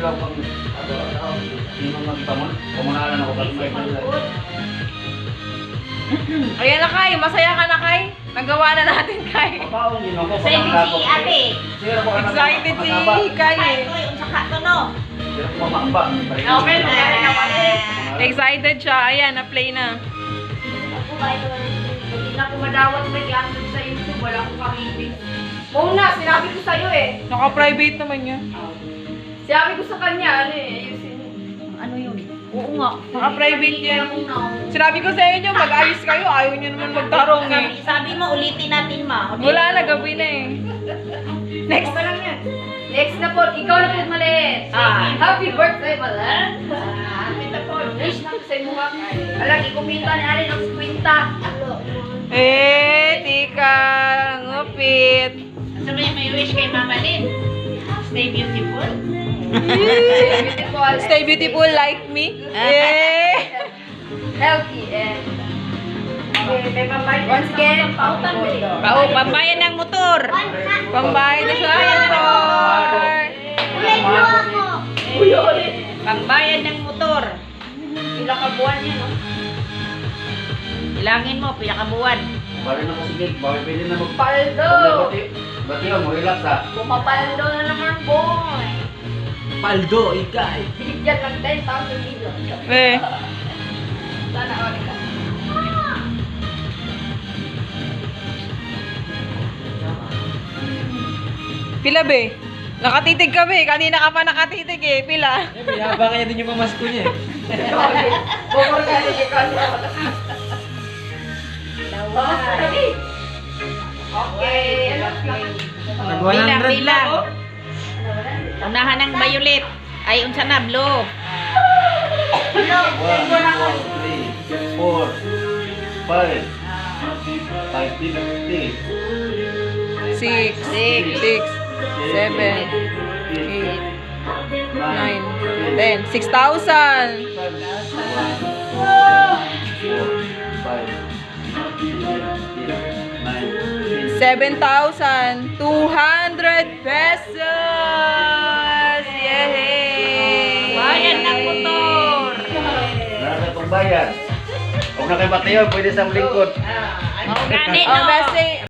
ikaw pang sino pamunalan ako kalmay. Ayan na, Kai. Masaya ka na, Kai. Nagawa na natin, Kai. Excited si ate. Excited si Kai eh. Ay, unsa ka to no? Okay, excited siya. Ayan, na-play na. Ako ba ito? Hindi na ako madawat may i-upload sa YouTube. Wala akong pamibig. Muna, sinabi ko sa'yo eh. Naka-private naman niya. Sinabi ko sa kanya, ano eh, ayusin. Ano yun? Oo nga. Naka-private yan. Sinabi ko sa inyo, mag-ayos kayo. Ayaw niyo naman magtarong eh. Sabi mo, ulitin natin ma. Wala na, gabi na eh. Next. Okay lang yan. Next na po, ikaw na po maliit. Happy birthday pala. Happy na po. Wish na sa inyo nga. Alam, ikumita ni Alin ang kwinta. Tika. Ngupit. Sabi niya may wish kay Mama Lynn. Stay beautiful. Stay beautiful like me. Healthy and may pambayad. Once again, pautan mo. Pambayan ng motor. Pambayan na sa motor. Ulay mo ako. Pambayan ng motor. Ilang kabuan yan, no? Ilangin mo, pinakabuwan. Bari na kasi gig, bari pwede na Paldo. Bati mo relax ha. Bumapaldo na naman, boy. Paldo, ikay. Binigyan lang 10,000 million. Sana all ka. Pila be? Nakatitig ka be. Kanina ka pa nakatitig eh. Pila. May habangan niya din yung mamasko niya eh. Bukor ka rin ikaw siya. Okay. Nag 100 lang oh. Unahan ng violet. Ay, unsa na, blue. 1, 2, 3, 4, 5, 5, 6, 7, 8, 9, 10. 6,000. 7,200 pesos! Yay! Bayan ng motor! Nasa itong bayan. Huwag na kayo batayo, pwede sa lingkod. Gani, Oh, basta